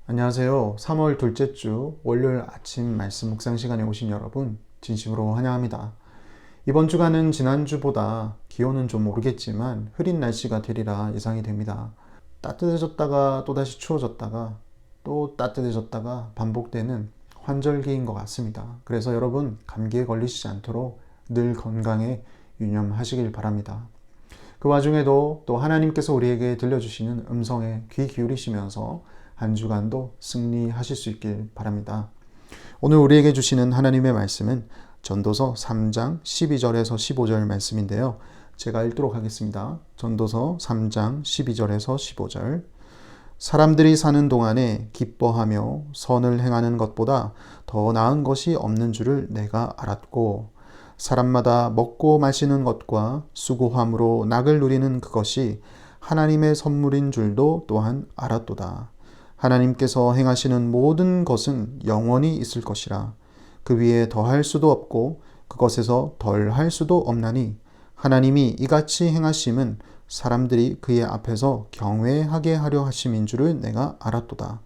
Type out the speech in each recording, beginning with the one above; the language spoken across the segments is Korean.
안녕하세요. 3월 둘째 주 월요일 아침 말씀 묵상 시간에 오신 여러분 진심으로 환영합니다. 이번 주간은 지난주보다 기온은 좀 오르겠지만 흐린 날씨가 되리라 예상이 됩니다. 따뜻해졌다가 또다시 추워졌다가 또 따뜻해졌다가 반복되는 환절기인 것 같습니다. 그래서 여러분 감기에 걸리시지 않도록 늘 건강에 유념하시길 바랍니다. 그 와중에도 또 하나님께서 우리에게 들려주시는 음성에 귀 기울이시면서 한 주간도 승리하실 수 있길 바랍니다. 오늘 우리에게 주시는 하나님의 말씀은 전도서 3장 12절에서 15절 말씀인데요. 제가 읽도록 하겠습니다. 전도서 3장 12절에서 15절. 사람들이 사는 동안에 기뻐하며 선을 행하는 것보다 더 나은 것이 없는 줄을 내가 알았고, 사람마다 먹고 마시는 것과 수고함으로 낙을 누리는 그것이 하나님의 선물인 줄도 또한 알았도다. 하나님께서 행하시는 모든 것은 영원히 있을 것이라. 그 위에 더할 수도 없고 그것에서 덜할 수도 없나니, 하나님이 이같이 행하심은 사람들이 그의 앞에서 경외하게 하려 하심인 줄을 내가 알았도다.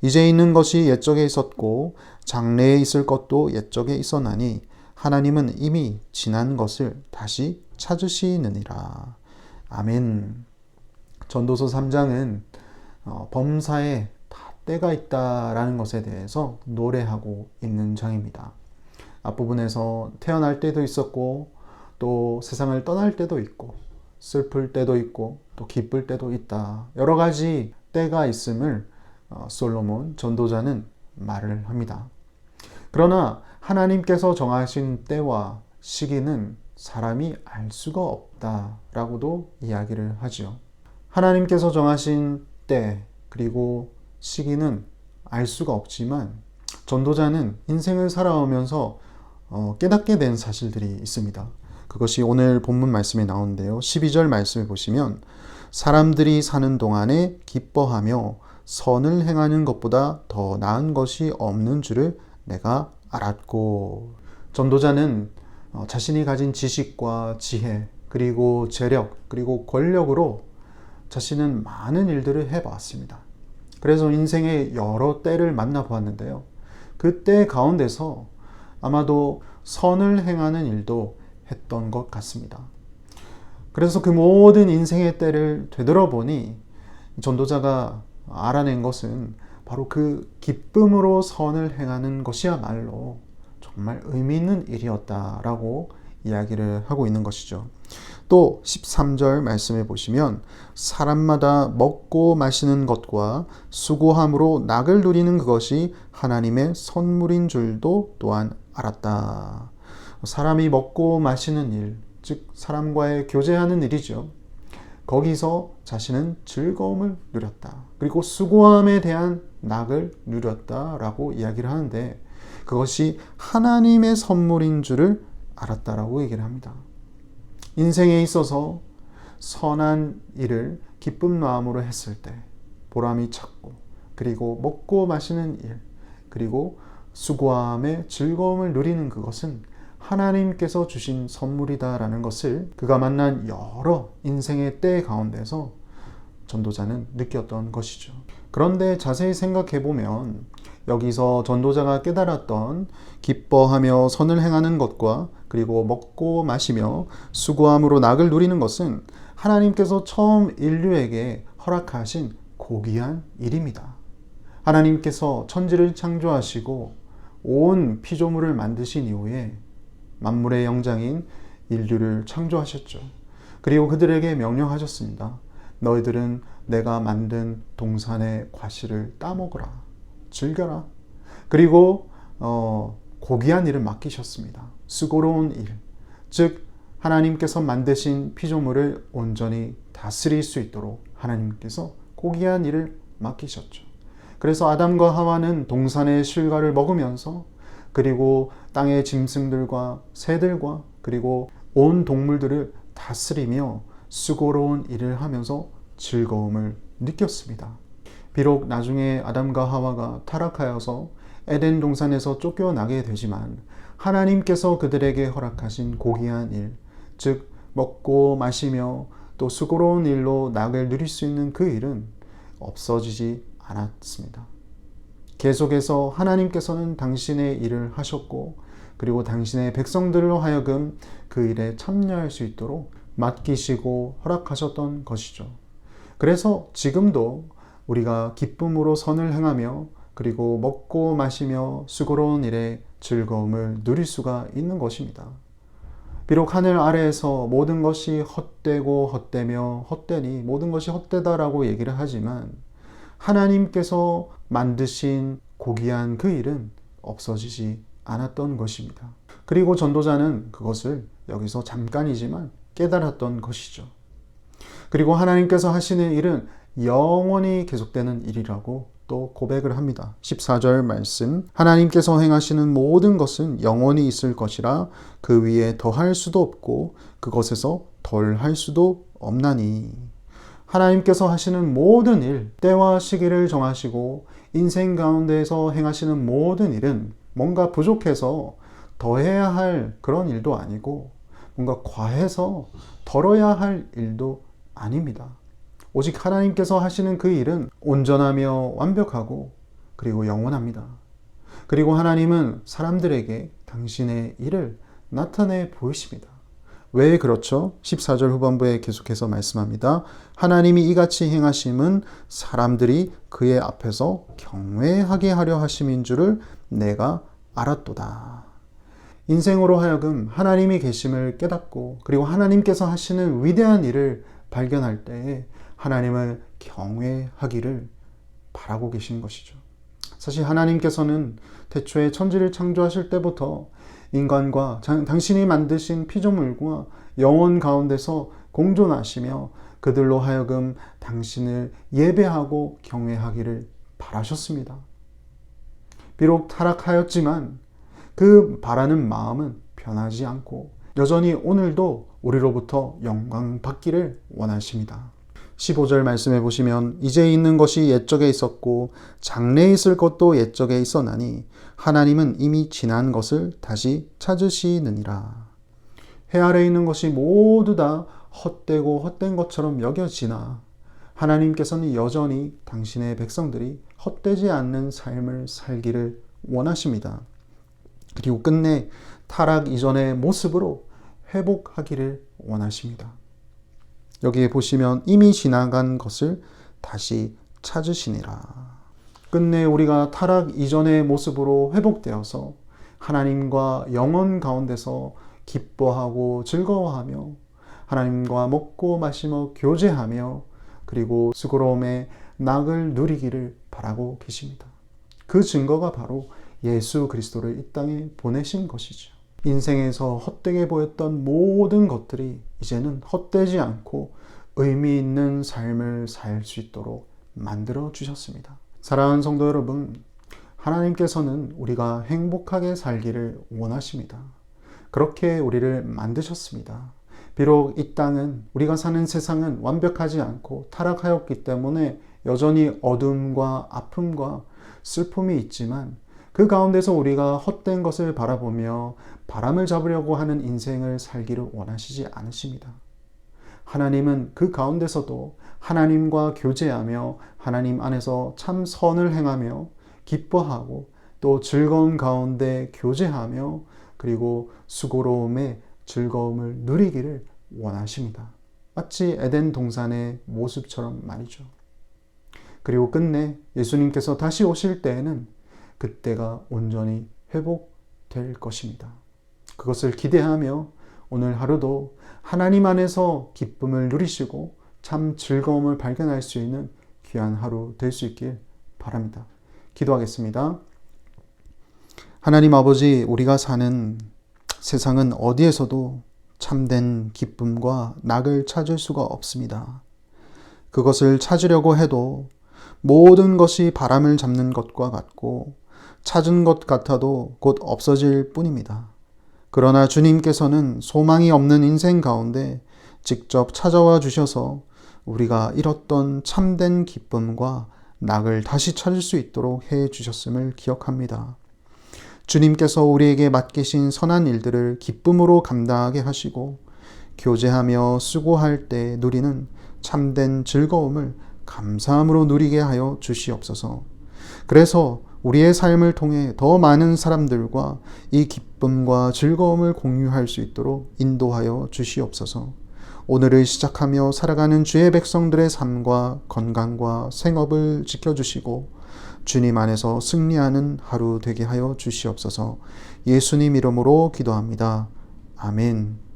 이제 있는 것이 옛적에 있었고 장래에 있을 것도 옛적에 있었나니, 하나님은 이미 지난 것을 다시 찾으시느니라. 아멘. 전도서 3장은 범사에 다 때가 있다라는 것에 대해서 노래하고 있는 장입니다. 앞부분에서 태어날 때도 있었고 또 세상을 떠날 때도 있고 슬플 때도 있고 또 기쁠 때도 있다. 여러 가지 때가 있음을 솔로몬 전도자는 말을 합니다. 그러나 하나님께서 정하신 때와 시기는 사람이 알 수가 없다라고도 이야기를 하죠. 하나님께서 정하신 때 그리고 시기는 알 수가 없지만 전도자는 인생을 살아오면서 깨닫게 된 사실들이 있습니다. 그것이 오늘 본문 말씀에 나오는데요. 12절 말씀을 보시면 사람들이 사는 동안에 기뻐하며 선을 행하는 것보다 더 나은 것이 없는 줄을 내가 알았고, 전도자는 자신이 가진 지식과 지혜 그리고 재력 그리고 권력으로 자신은 많은 일들을 해봤습니다. 그래서 인생의 여러 때를 만나보았는데요. 그 때 가운데서 아마도 선을 행하는 일도 했던 것 같습니다. 그래서 그 모든 인생의 때를 되돌아보니 전도자가 알아낸 것은 바로 그 기쁨으로 선을 행하는 것이야말로 정말 의미 있는 일이었다라고 이야기를 하고 있는 것이죠. 또 13절 말씀해 보시면 사람마다 먹고 마시는 것과 수고함으로 낙을 누리는 그것이 하나님의 선물인 줄도 또한 알았다. 사람이 먹고 마시는 일, 즉 사람과의 교제하는 일이죠. 거기서 자신은 즐거움을 누렸다. 그리고 수고함에 대한 낙을 누렸다라고 이야기를 하는데, 그것이 하나님의 선물인 줄을 알았다라고 얘기를 합니다. 인생에 있어서 선한 일을 기쁜 마음으로 했을 때 보람이 찾고, 그리고 먹고 마시는 일, 그리고 수고함에 즐거움을 누리는 그것은 하나님께서 주신 선물이다라는 것을 그가 만난 여러 인생의 때 가운데서 전도자는 느꼈던 것이죠. 그런데 자세히 생각해 보면 여기서 전도자가 깨달았던 기뻐하며 선을 행하는 것과 그리고 먹고 마시며 수고함으로 낙을 누리는 것은 하나님께서 처음 인류에게 허락하신 고귀한 일입니다. 하나님께서 천지를 창조하시고 온 피조물을 만드신 이후에 만물의 영장인 인류를 창조하셨죠. 그리고 그들에게 명령하셨습니다. 너희들은 내가 만든 동산의 과실을 따먹으라. 즐겨라. 그리고 고귀한 일을 맡기셨습니다. 수고로운 일, 즉 하나님께서 만드신 피조물을 온전히 다스릴 수 있도록 하나님께서 고귀한 일을 맡기셨죠. 그래서 아담과 하와는 동산의 실과를 먹으면서, 그리고 땅의 짐승들과 새들과 그리고 온 동물들을 다스리며 수고로운 일을 하면서 즐거움을 느꼈습니다. 비록 나중에 아담과 하와가 타락하여서 에덴 동산에서 쫓겨나게 되지만 하나님께서 그들에게 허락하신 고귀한 일, 즉 먹고 마시며 또 수고로운 일로 낙을 누릴 수 있는 그 일은 없어지지 않았습니다. 계속해서 하나님께서는 당신의 일을 하셨고, 그리고 당신의 백성들로 하여금 그 일에 참여할 수 있도록 맡기시고 허락하셨던 것이죠. 그래서 지금도 우리가 기쁨으로 선을 행하며 그리고 먹고 마시며 수고로운 일에 즐거움을 누릴 수가 있는 것입니다. 비록 하늘 아래에서 모든 것이 헛되고 헛되며 헛되니 모든 것이 헛되다라고 얘기를 하지만 하나님께서 만드신 고귀한 그 일은 없어지지 않았던 것입니다. 그리고 전도자는 그것을 여기서 잠깐이지만 깨달았던 것이죠. 그리고 하나님께서 하시는 일은 영원히 계속되는 일이라고 또 고백을 합니다. 14절 말씀, 하나님께서 행하시는 모든 것은 영원히 있을 것이라 그 위에 더할 수도 없고 그것에서 덜할 수도 없나니. 하나님께서 하시는 모든 일, 때와 시기를 정하시고 인생 가운데에서 행하시는 모든 일은 뭔가 부족해서 더해야 할 그런 일도 아니고 뭔가 과해서 덜어야 할 일도 아닙니다. 오직 하나님께서 하시는 그 일은 온전하며 완벽하고 그리고 영원합니다. 그리고 하나님은 사람들에게 당신의 일을 나타내 보이십니다. 왜 그렇죠? 14절 후반부에 계속해서 말씀합니다. 하나님이 이같이 행하심은 사람들이 그의 앞에서 경외하게 하려 하심인 줄을 내가 알았도다. 인생으로 하여금 하나님이 계심을 깨닫고 그리고 하나님께서 하시는 위대한 일을 발견할 때에 하나님을 경외하기를 바라고 계신 것이죠. 사실 하나님께서는 태초에 천지를 창조하실 때부터 인간과 당신이 만드신 피조물과 영혼 가운데서 공존하시며 그들로 하여금 당신을 예배하고 경외하기를 바라셨습니다. 비록 타락하였지만 그 바라는 마음은 변하지 않고 여전히 오늘도 우리로부터 영광 받기를 원하십니다. 15절 말씀해 보시면 이제 있는 것이 옛적에 있었고 장래에 있을 것도 옛적에 있었나니 하나님은 이미 지난 것을 다시 찾으시느니라. 해 아래에 있는 것이 모두 다 헛되고 헛된 것처럼 여겨지나 하나님께서는 여전히 당신의 백성들이 헛되지 않는 삶을 살기를 원하십니다. 그리고 끝내 타락 이전의 모습으로 회복하기를 원하십니다. 여기에 보시면 이미 지나간 것을 다시 찾으시니라. 끝내 우리가 타락 이전의 모습으로 회복되어서 하나님과 영혼 가운데서 기뻐하고 즐거워하며 하나님과 먹고 마시며 교제하며 그리고 수고로움의 낙을 누리기를 바라고 계십니다. 그 증거가 바로 예수 그리스도를 이 땅에 보내신 것이죠. 인생에서 헛되게 보였던 모든 것들이 이제는 헛되지 않고 의미 있는 삶을 살 수 있도록 만들어 주셨습니다. 사랑하는 성도 여러분, 하나님께서는 우리가 행복하게 살기를 원하십니다. 그렇게 우리를 만드셨습니다. 비록 이 땅은, 우리가 사는 세상은 완벽하지 않고 타락하였기 때문에 여전히 어둠과 아픔과 슬픔이 있지만 그 가운데서 우리가 헛된 것을 바라보며 바람을 잡으려고 하는 인생을 살기를 원하시지 않으십니다. 하나님은 그 가운데서도 하나님과 교제하며 하나님 안에서 참 선을 행하며 기뻐하고 또 즐거운 가운데 교제하며 그리고 수고로움의 즐거움을 누리기를 원하십니다. 마치 에덴 동산의 모습처럼 말이죠. 그리고 끝내 예수님께서 다시 오실 때에는 그때가 온전히 회복될 것입니다. 그것을 기대하며 오늘 하루도 하나님 안에서 기쁨을 누리시고 참 즐거움을 발견할 수 있는 귀한 하루 될 수 있길 바랍니다. 기도하겠습니다. 하나님 아버지, 우리가 사는 세상은 어디에서도 참된 기쁨과 낙을 찾을 수가 없습니다. 그것을 찾으려고 해도 모든 것이 바람을 잡는 것과 같고 찾은 것 같아도 곧 없어질 뿐입니다. 그러나 주님께서는 소망이 없는 인생 가운데 직접 찾아와 주셔서 우리가 잃었던 참된 기쁨과 낙을 다시 찾을 수 있도록 해 주셨음을 기억합니다. 주님께서 우리에게 맡기신 선한 일들을 기쁨으로 감당하게 하시고 교제하며 수고할 때 누리는 참된 즐거움을 감사함으로 누리게 하여 주시옵소서. 그래서 우리의 삶을 통해 더 많은 사람들과 이 기쁨과 즐거움을 공유할 수 있도록 인도하여 주시옵소서. 오늘을 시작하며 살아가는 주의 백성들의 삶과 건강과 생업을 지켜주시고 주님 안에서 승리하는 하루 되게 하여 주시옵소서. 예수님 이름으로 기도합니다. 아멘.